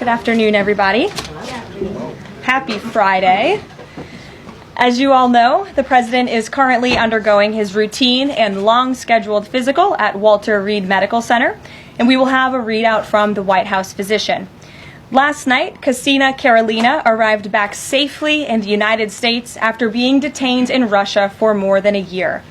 Good afternoon, everybody. Happy Friday. As you all know, the President is currently undergoing his routine and long-scheduled physical at Walter Reed Medical Center, and we will have a readout from the White House physician. Last night, Casina Karolina arrived back safely in the United States after being detained in Russia for more than a year.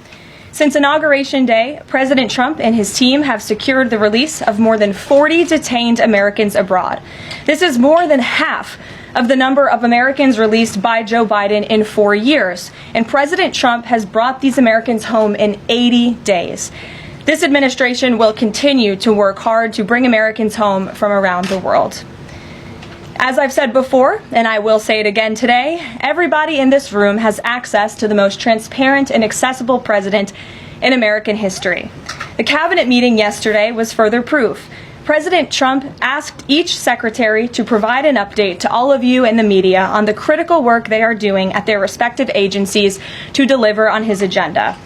Since Inauguration Day, President Trump and his team have secured the release of more than 40 detained Americans abroad. This is more than half of the number of Americans released by Joe Biden in 4 years, and President Trump has brought these Americans home in 80 days. This administration will continue to work hard to bring Americans home from around the world. As I've said before, and I will say it again today, everybody in this room has access to the most transparent and accessible president in American history. The cabinet meeting yesterday was further proof. President Trump asked each secretary to provide an update to all of you in the media on the critical work they are doing at their respective agencies to deliver on his agenda.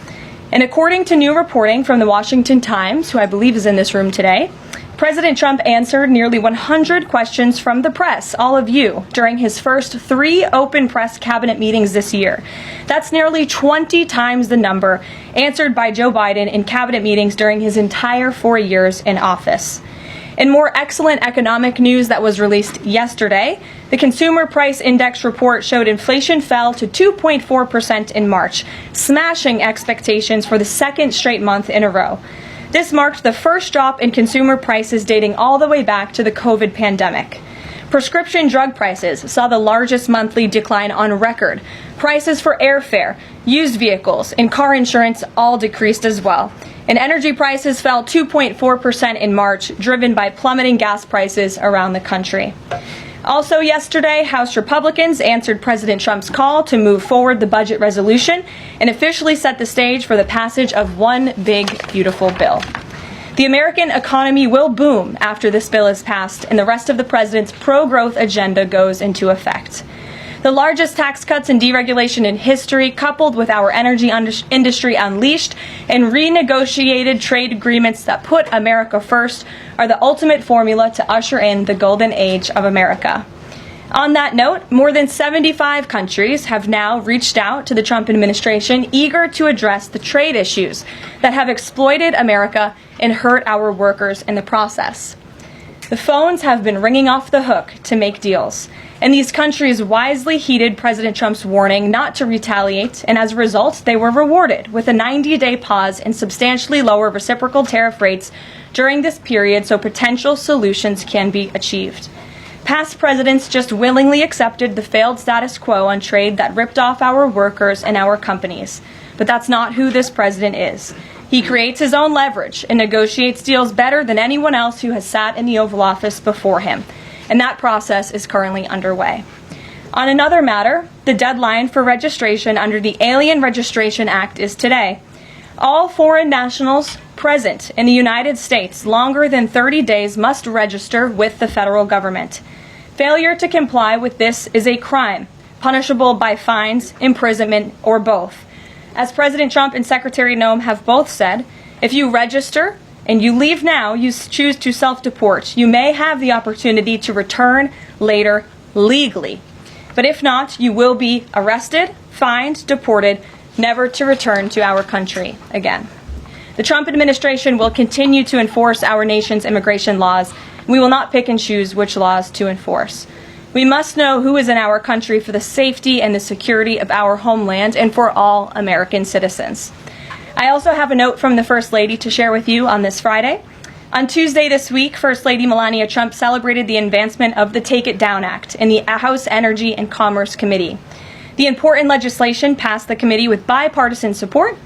And according to new reporting from the Washington Times, who I believe is in this room today, President Trump answered nearly 100 questions from the press, all of you, during his first 3 open press cabinet meetings this year. That's nearly 20 times the number answered by Joe Biden in cabinet meetings during his entire 4 years in office. In more excellent economic news that was released yesterday, the Consumer Price Index report showed inflation fell to 2.4% in March, smashing expectations for the second straight month in a row. This marked the first drop in consumer prices dating all the way back to the COVID pandemic. Prescription drug prices saw the largest monthly decline on record. Prices for airfare, used vehicles, and car insurance all decreased as well. And energy prices fell 2.4% in March, driven by plummeting gas prices around the country. Also yesterday, House Republicans answered President Trump's call to move forward the budget resolution and officially set the stage for the passage of one big, beautiful bill. The American economy will boom after this bill is passed and the rest of the president's pro-growth agenda goes into effect. The largest tax cuts and deregulation in history, coupled with our energy industry unleashed and renegotiated trade agreements that put America first, are the ultimate formula to usher in the golden age of America. On that note, more than 75 countries have now reached out to the Trump administration, eager to address the trade issues that have exploited America and hurt our workers in the process. The phones have been ringing off the hook to make deals, and these countries wisely heeded President Trump's warning not to retaliate, and as a result, they were rewarded with a 90-day pause and substantially lower reciprocal tariff rates during this period so potential solutions can be achieved. Past presidents just willingly accepted the failed status quo on trade that ripped off our workers and our companies. But that's not who this president is. He creates his own leverage and negotiates deals better than anyone else who has sat in the Oval Office before him. And that process is currently underway. On another matter, the deadline for registration under the Alien Registration Act is today. All foreign nationals present in the United States longer than 30 days must register with the federal government. Failure to comply with this is a crime, punishable by fines, imprisonment, or both. As President Trump and Secretary Noem have both said, if you register and you leave now, you choose to self-deport, you may have the opportunity to return later legally. But if not, you will be arrested, fined, deported, never to return to our country again. The Trump administration will continue to enforce our nation's immigration laws. We will not pick and choose which laws to enforce. We must know who is in our country for the safety and the security of our homeland and for all American citizens. I also have a note from the First Lady to share with you on this Friday. On Tuesday this week, First Lady Melania Trump celebrated the advancement of the Take It Down Act in the House Energy and Commerce Committee. The important legislation passed the committee with bipartisan support,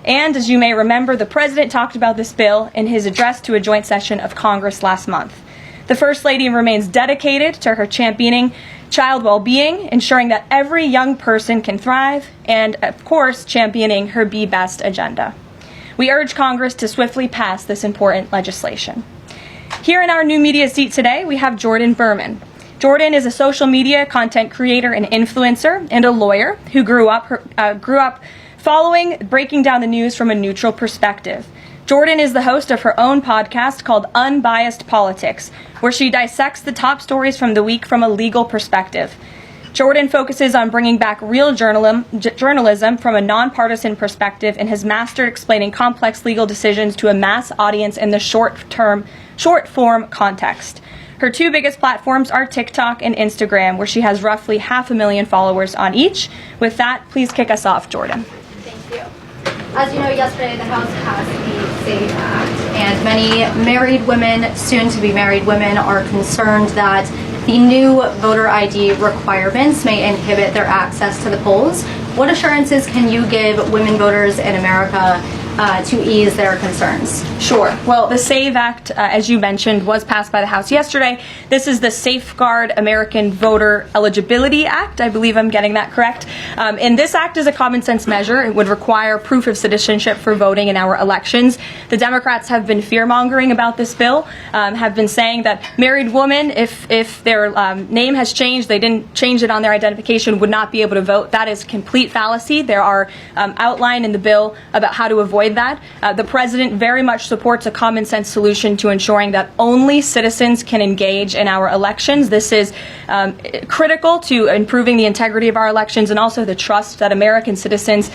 and as you may remember, the President talked about this bill in his address to a joint session of Congress last month. The First Lady remains dedicated to her championing child well-being, ensuring that every young person can thrive, and, of course, championing her Be Best agenda. We urge Congress to swiftly pass this important legislation. Here in our new media seat today, we have Jordan Berman. Jordan is a social media content creator and influencer and a lawyer who grew up following breaking down the news from a neutral perspective. Jordan is the host of her own podcast called Unbiased Politics, where she dissects the top stories from the week from a legal perspective. Jordan focuses on bringing back real journalism from a nonpartisan perspective and has mastered explaining complex legal decisions to a mass audience in the short-form context. Her two biggest platforms are TikTok and Instagram, where she has roughly 500,000 followers on each. With that, please kick us off, Jordan. Thank you. As you know, yesterday the House passed the SAVE Act, and many married women, soon-to-be married women, are concerned that the new voter ID requirements may inhibit their access to the polls. What assurances can you give women voters in America to ease their concerns? Sure. Well, the SAVE Act, as you mentioned, was passed by the House yesterday. This is the Safeguard American Voter Eligibility Act. I believe I'm getting that correct. And this act is a common sense measure. It would require proof of citizenship for voting in our elections. The Democrats have been fear-mongering about this bill, have been saying that married women, if their name has changed, they didn't change it on their identification, would not be able to vote. That is complete fallacy. There are outlined in the bill about how to avoid that. The president very much supports a common sense solution to ensuring that only citizens can engage in our elections. This is critical to improving the integrity of our elections and also the trust that American citizens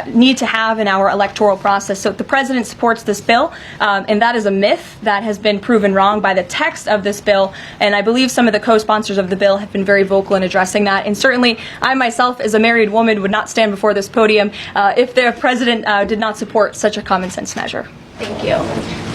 need to have in our electoral process. So the president supports this bill, and that is a myth that has been proven wrong by the text of this bill. And I believe some of the co-sponsors of the bill have been very vocal in addressing that. And certainly I myself, as a married woman, would not stand before this podium if the president did not support such a common sense measure. Thank you.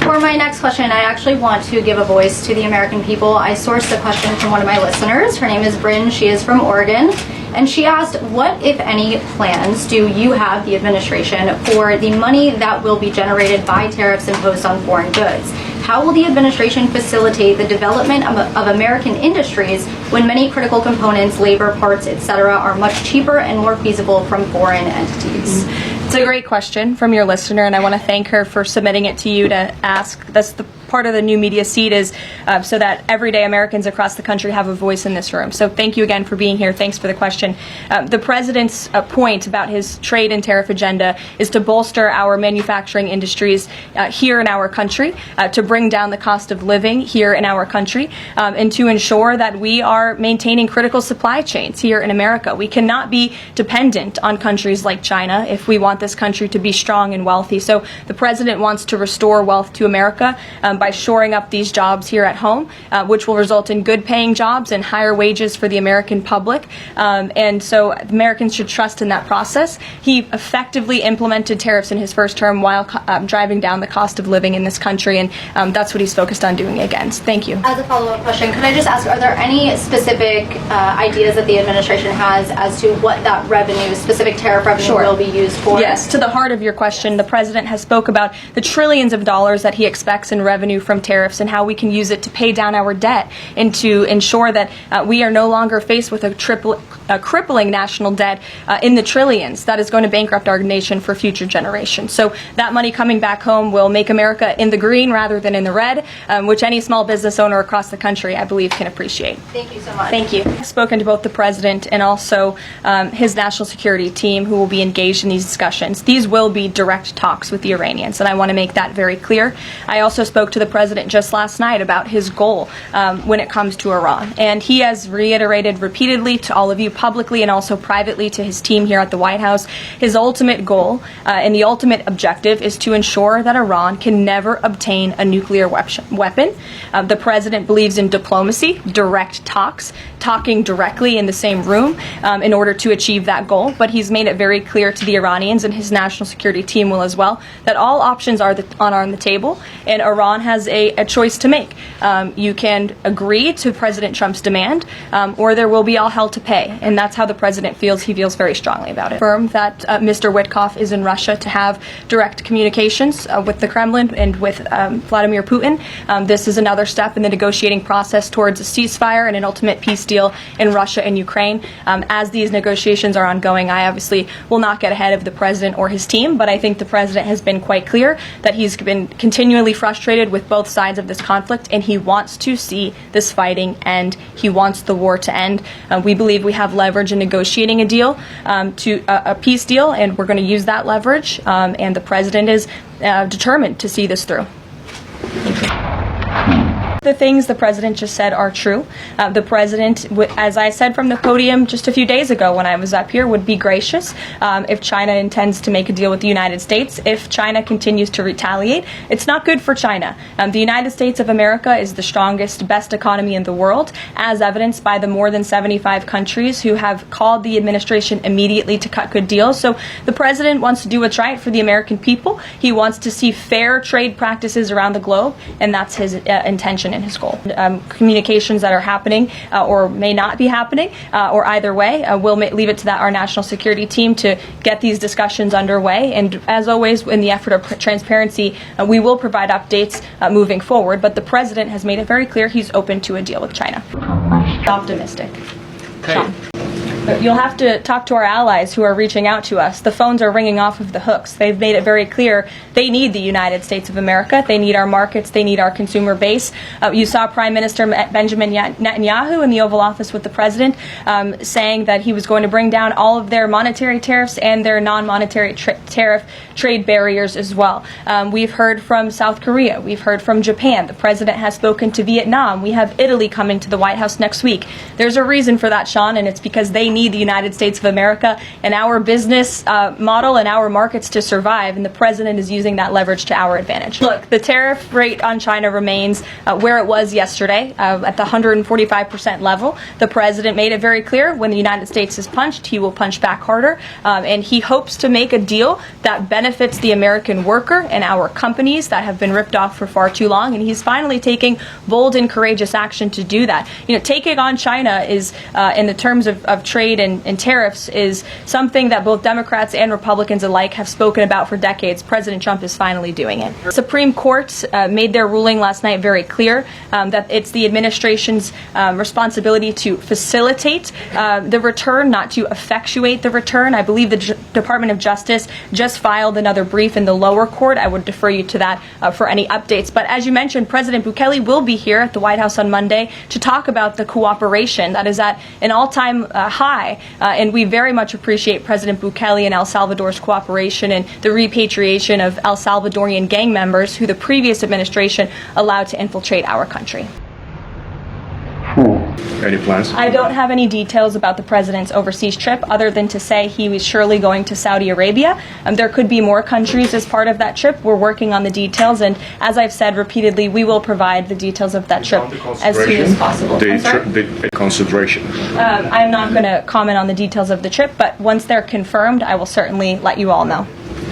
For my next question, I actually want to give a voice to the American people. I sourced the question from one of my listeners. Her name is Bryn. She is from Oregon. And she asked, what, if any, plans do you have, the administration, for the money that will be generated by tariffs imposed on foreign goods? How will the administration facilitate the development of American industries when many critical components, labor, parts, etc., are much cheaper and more feasible from foreign entities? It's a great question from your listener, and I want to thank her for submitting it to you to ask. That's the part of the new media seat, is so that everyday Americans across the country have a voice in this room. So thank you again for being here. Thanks for the question. The president's point about his trade and tariff agenda is to bolster our manufacturing industries here in our country, to bring down the cost of living here in our country, and to ensure that we are maintaining critical supply chains here in America. We cannot be dependent on countries like China if we want this country to be strong and wealthy. So the president wants to restore wealth to America by shoring up these jobs here at home, which will result in good paying jobs and higher wages for the American public. And so Americans should trust in that process. He effectively implemented tariffs in his first term while driving down the cost of living in this country, and that's what he's focused on doing again. So thank you. As a follow-up question, could I just ask, are there any specific ideas that the administration has as to what that revenue, specific tariff revenue, will be used for? Yes, to the heart of your question, the president has spoke about the trillions of dollars that he expects in revenue from tariffs and how we can use it to pay down our debt and to ensure that we are no longer faced with a crippling national debt in the trillions that is going to bankrupt our nation for future generations. So that money coming back home will make America in the green rather than in the red, which any small business owner across the country, I believe, can appreciate. Thank you so much. Thank you. I've spoken to both the president and also his national security team who will be engaged in these discussions. These will be direct talks with the Iranians, and I want to make that very clear. I also spoke to the president just last night about his goal when it comes to Iran, and he has reiterated repeatedly to all of you publicly and also privately to his team here at the White House, his ultimate goal and the ultimate objective is to ensure that Iran can never obtain a nuclear weapon. The president believes in diplomacy, direct talks, talking directly in the same room in order to achieve that goal, but he's made it very clear to the Iranians, and his national security team will as well, that all options are on the table, and Iran has a choice to make. You can agree to President Trump's demand, or there will be all hell to pay, and that's how the president feels. He feels very strongly about it. Confirm that Mr. Witkoff is in Russia to have direct communications with the Kremlin and with Vladimir Putin. This is another step in the negotiating process towards a ceasefire and an ultimate peace deal in Russia and Ukraine. As these negotiations are ongoing, I obviously will not get ahead of the president or his team, but I think the president has been quite clear that he's been continually frustrated with both sides of this conflict, and he wants to see this fighting end. He wants the war to end. We believe we have leverage in negotiating a deal, to a peace deal, and we're going to use that leverage, and the president is determined to see this through. Thank you. The things the president just said are true. The president, as I said from the podium just a few days ago when I was up here, would be gracious if China intends to make a deal with the United States. If China continues to retaliate, it's not good for China. The United States of America is the strongest, best economy in the world, as evidenced by the more than 75 countries who have called the administration immediately to cut good deals. So the president wants to do what's right for the American people. He wants to see fair trade practices around the globe, and that's his intention and his goal. Communications that are happening or may not be happening, or either way, we'll leave it to our national security team to get these discussions underway. And as always, in the effort of transparency, we will provide updates moving forward. But the president has made it very clear he's open to a deal with China. Optimistic. Okay. Sean. You'll have to talk to our allies who are reaching out to us. The phones are ringing off of the hooks. They've made it very clear they need the United States of America. They need our markets. They need our consumer base. You saw Prime Minister Benjamin Netanyahu in the Oval Office with the president saying that he was going to bring down all of their monetary tariffs and their non-monetary tariff trade barriers as well. We've heard from South Korea. We've heard from Japan. The president has spoken to Vietnam. We have Italy coming to the White House next week. There's a reason for that, Sean, and it's because they need the United States of America and our business model and our markets to survive, and the president is using that leverage to our advantage. Look, the tariff rate on China remains where it was yesterday, at the 145% level. The president made it very clear when the United States is punched, he will punch back harder, and he hopes to make a deal that benefits the American worker and our companies that have been ripped off for far too long, and he's finally taking bold and courageous action to do that. You know, taking on China is, in the terms of trade and tariffs, is something that both Democrats and Republicans alike have spoken about for decades. President Trump is finally doing it. The Supreme Court made their ruling last night very clear that it's the administration's responsibility to facilitate the return, not to effectuate the return. I believe the Department of Justice just filed another brief in the lower court. I would defer you to that for any updates. But as you mentioned, President Bukele will be here at the White House on Monday to talk about the cooperation that is at an all-time high. And we very much appreciate President Bukele and El Salvador's cooperation and the repatriation of El Salvadorian gang members who the previous administration allowed to infiltrate our country. Any plans? I don't have any details about the president's overseas trip other than to say he was surely going to Saudi Arabia. There could be more countries as part of that trip. We're working on the details, and as I've said repeatedly, we will provide the details of that trip as soon as possible. The consideration. I'm not going to comment on the details of the trip, but once they're confirmed, I will certainly let you all know.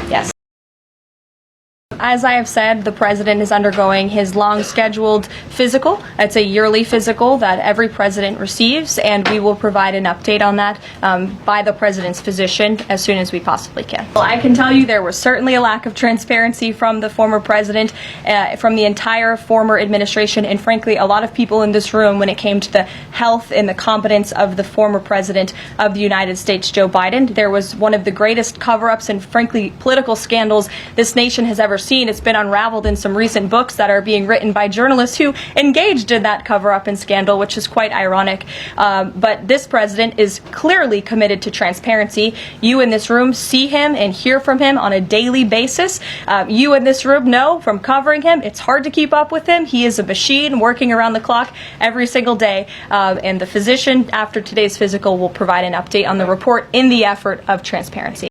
Yes. As I have said, the president is undergoing his long-scheduled physical. It's a yearly physical that every president receives, and we will provide an update on that by the president's physician as soon as we possibly can. Well, I can tell you there was certainly a lack of transparency from the former president, from the entire former administration, and frankly, a lot of people in this room when it came to the health and the competence of the former president of the United States, Joe Biden. There was one of the greatest cover-ups and frankly political scandals this nation has ever seen. It's been unraveled in some recent books that are being written by journalists who engaged in that cover-up and scandal, which is quite ironic. But this president is clearly committed to transparency. You in this room see him and hear from him on a daily basis. You in this room know from covering him, it's hard to keep up with him. He is a machine working around the clock every single day. And the physician, after today's physical, will provide an update on the report in the effort of transparency.